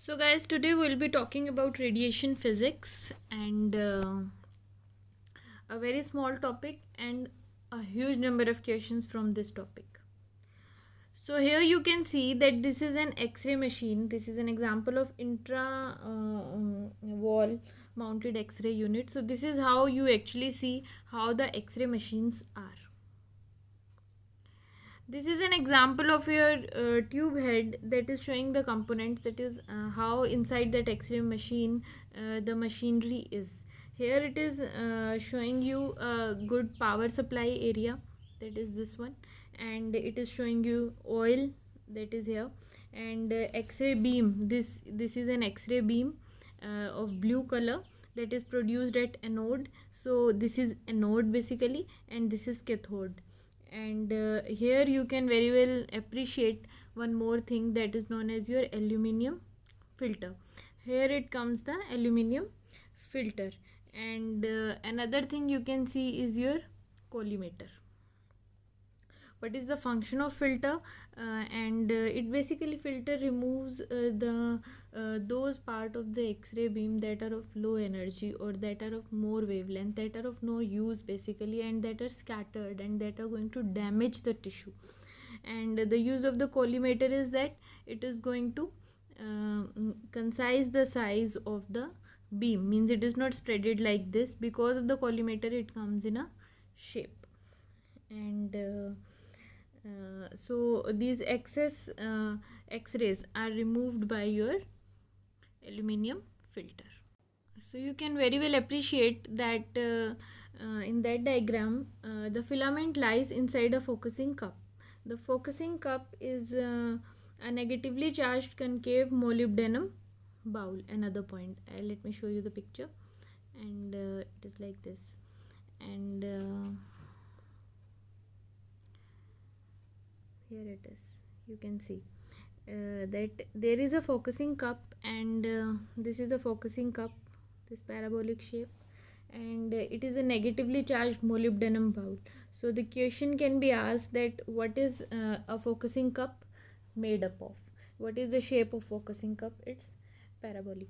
So, guys, today we'll be talking about radiation physics and a very small topic and a huge number of questions from this topic. So, here you can see that this is an X-ray machine. This is an example of intra wall mounted X-ray unit. So, this is how you actually see how the X-ray machines are. This is an example of your tube head that is showing the components, that is how inside that X-ray machine the machinery is. Here it is showing you a good power supply area, that is this one, and it is showing you oil, that is here, and X-ray beam. This is an X-ray beam of blue color that is produced at anode. So this is anode basically, and this is cathode. And here you can very well appreciate one more thing, that is known as your aluminium filter. Here it comes the aluminium filter, and another thing you can see is your collimator. What is the function of filter? And it basically filter removes those part of the X-ray beam that are of low energy or that are of more wavelength, that are of no use basically, and that are scattered and that are going to damage the tissue. And the use of the collimator is that it is going to concise the size of the beam, means it is not spreaded like this. Because of the collimator it comes in a shape. And so these excess X-rays are removed by your aluminium filter. So you can very well appreciate that in that diagram the filament lies inside a focusing cup. The focusing cup is a negatively charged concave molybdenum bowl. Another point, let me show you the picture, and it is like this. And here it is, you can see that there is a focusing cup, and this is a focusing cup, this parabolic shape, and it is a negatively charged molybdenum bowl. So the question can be asked that what is a focusing cup made up of? What is the shape of focusing cup? It's parabolic,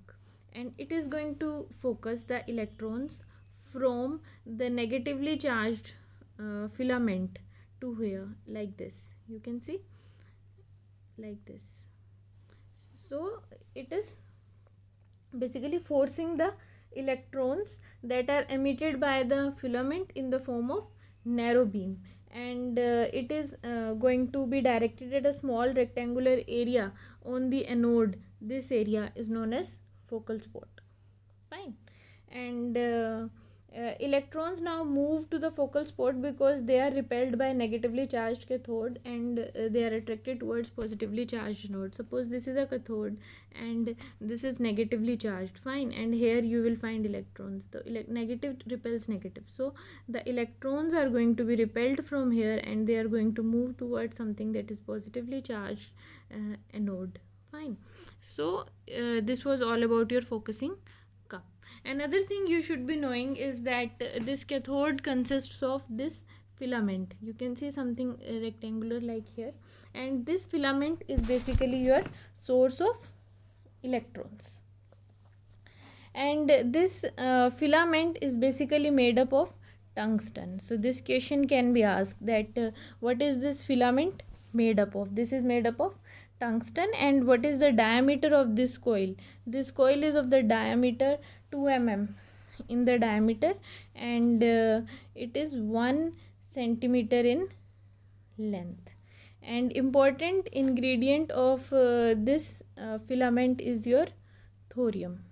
and it is going to focus the electrons from the negatively charged filament to here, like this. You can see, like this. So it is basically forcing the electrons that are emitted by the filament in the form of narrow beam, and it is going to be directed at a small rectangular area on the anode. This area is known as focal spot. Fine. And electrons now move to the focal spot because they are repelled by negatively charged cathode, and they are attracted towards positively charged anode. Suppose this is a cathode and this is negatively charged. Fine. And here you will find electrons. The negative repels negative, so the electrons are going to be repelled from here and they are going to move towards something that is positively charged anode. Fine. So this was all about your focusing cup. Another thing you should be knowing is that this cathode consists of this filament. You can see something rectangular like here, and this filament is basically your source of electrons. And this filament is basically made up of tungsten. So this question can be asked that what is this filament made up of? This is made up of tungsten. And what is the diameter of this coil? This coil is of the diameter 2 mm in the diameter, and it is 1 centimeter in length. And important ingredient of this filament is your thorium,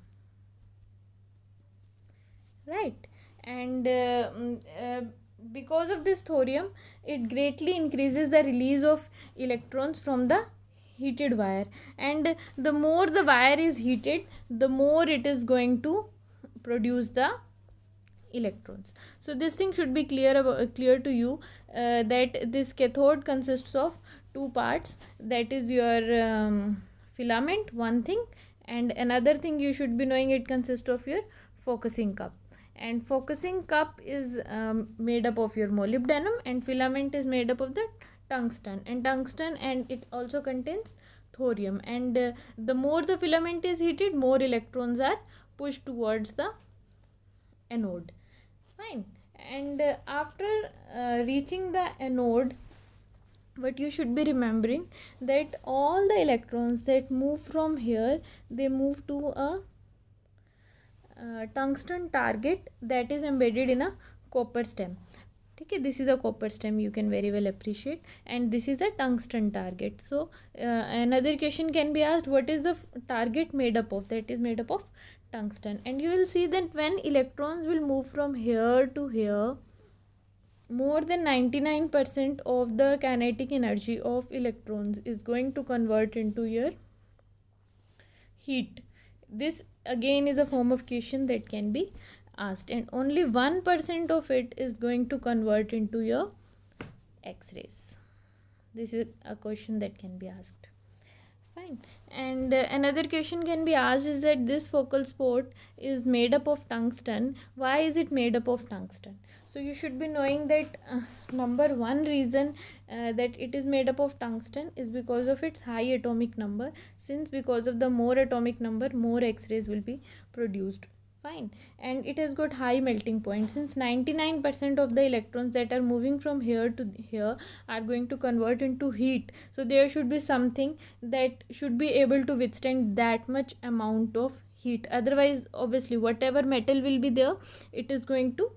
right? And because of this thorium, it greatly increases the release of electrons from the heated wire, and the more the wire is heated, the more it is going to produce the electrons. So this thing should be clear to you, that this cathode consists of two parts, that is your filament, one thing, and another thing you should be knowing, it consists of your focusing cup. And focusing cup is made up of your molybdenum, and filament is made up of the tungsten, and it also contains thorium, and the more the filament is heated, more electrons are pushed towards the anode. Fine. And after reaching the anode, what you should be remembering, that all the electrons that move from here, they move to a tungsten target that is embedded in a copper stem. Okay, this is a copper stem, you can very well appreciate, and this is the tungsten target. So another question can be asked, what is the target made up of? That is made up of tungsten. And you will see that when electrons will move from here to here, more than 99% of the kinetic energy of electrons is going to convert into your heat. This again is a form of question that can be asked, and only 1% of it is going to convert into your X-rays. This is a question that can be asked. Fine. And another question can be asked is that this focal spot is made up of tungsten. Why is it made up of tungsten? So you should be knowing that number one reason that it is made up of tungsten is because of its high atomic number. Since because of the more atomic number, more X-rays will be produced. Fine. And it has got high melting point, since 99% of the electrons that are moving from here to here are going to convert into heat. So there should be something that should be able to withstand that much amount of heat. Otherwise, obviously, whatever metal will be there, it is going to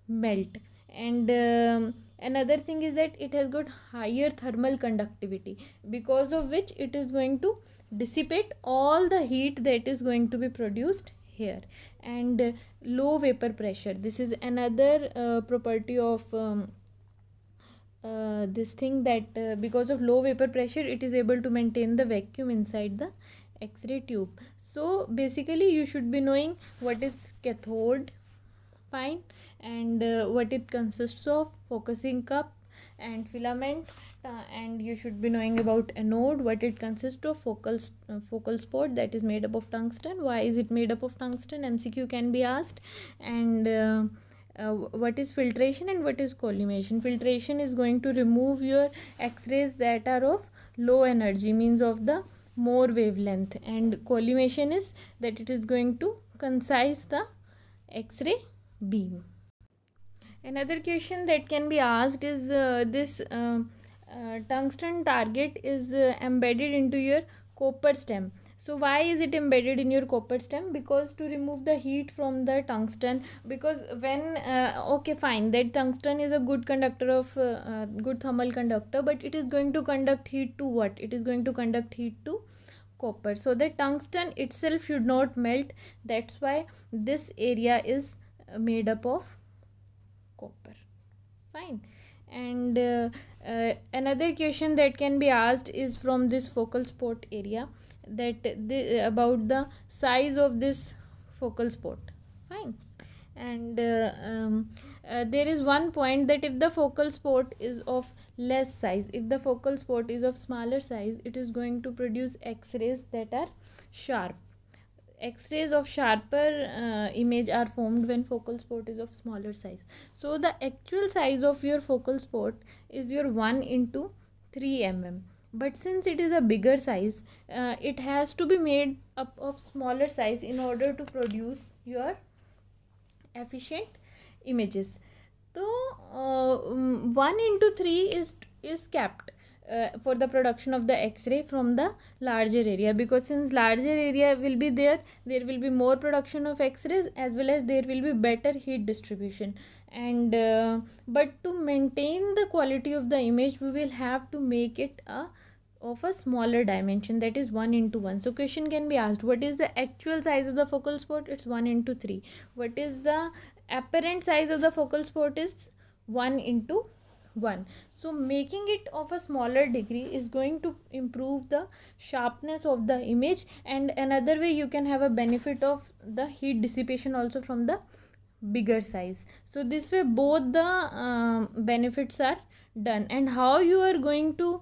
melt. And another thing is that it has got higher thermal conductivity, because of which it is going to dissipate all the heat that is going to be produced here. And low vapor pressure, this is another property of this thing, that because of low vapor pressure, it is able to maintain the vacuum inside the X-ray tube. So basically you should be knowing what is cathode. Fine. And what it consists of, focusing cup and filament, and you should be knowing about anode, what it consists of, focal spot that is made up of tungsten. Why is it made up of tungsten? MCQ can be asked. And what is filtration and what is collimation? Filtration is going to remove your X-rays that are of low energy, means of the more wavelength, and collimation is that it is going to concise the X-ray beam. Another question that can be asked is this tungsten target is embedded into your copper stem. So why is it embedded in your copper stem? Because to remove the heat from the tungsten, because when okay fine, that tungsten is a good conductor of good thermal conductor, but it is going to conduct heat to what? It is going to conduct heat to copper. So the tungsten itself should not melt. That's why this area is made up of copper. Fine. And another question that can be asked is from this focal spot area, that about the size of this focal spot. Fine. And there is one point, that if the focal spot is of less size, if the focal spot is of smaller size, it is going to produce X-rays that are sharp. X-rays of sharper image are formed when focal spot is of smaller size. So the actual size of your focal spot is your 1 into 3 mm. But since it is a bigger size, it has to be made up of smaller size in order to produce your efficient images. So 1 into 3 is kept for the production of the X-ray from the larger area, because since larger area will be there will be more production of X-rays, as well as there will be better heat distribution. And but to maintain the quality of the image, we will have to make it of a smaller dimension, that is 1 into 1. So question can be asked, what is the actual size of the focal spot? It's 1 into 3. What is the apparent size of the focal spot? Is 1 into 1. So making it of a smaller degree is going to improve the sharpness of the image, and another way you can have a benefit of the heat dissipation also from the bigger size. So this way both the benefits are done. And how you are going to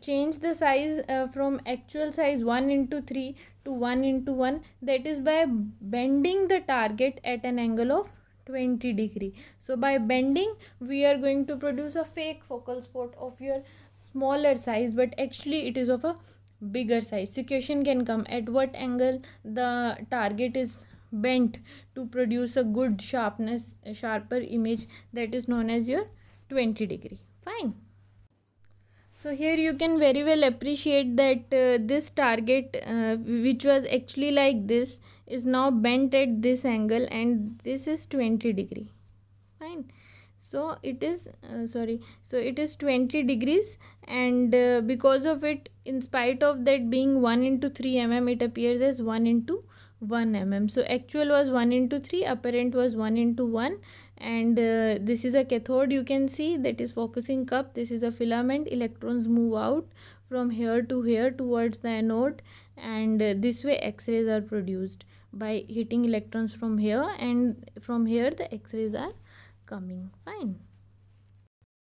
change the size from actual size 1 into 3 to 1 into 1, that is by bending the target at an angle of 20 degree. So by bending, we are going to produce a fake focal spot of your smaller size, but actually it is of a bigger size. So question can come, at what angle the target is bent to produce a good sharper image, that is known as your 20 degree. Fine. So here you can very well appreciate that this target which was actually like this is now bent at this angle, and this is 20 degree. Fine. So it is so it is 20 degrees, and because of it, in spite of that being 1 into 3 mm, it appears as 1 into 1 mm. So actual was 1 into 3, apparent was 1 into 1. And this is a cathode, you can see, that is focusing cup. This is a filament. Electrons move out from here to here towards the anode, and this way X-rays are produced by hitting electrons from here, and from here the X-rays are coming. Fine.